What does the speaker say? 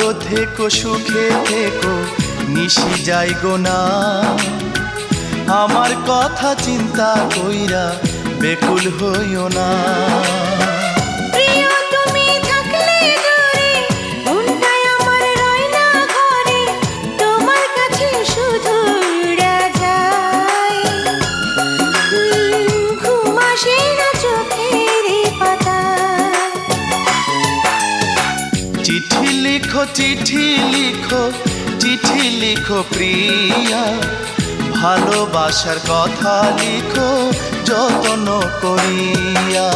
ভালো থেকো সুখে থেকো নিশি যাই গো না, আমার কথা চিন্তা কইরা বেকুল হইও না। চিঠি লিখো চিঠি লিখো চিঠি লিখো প্রিয়া, ভালোবাসার কথা লিখো যত্ন করিয়া।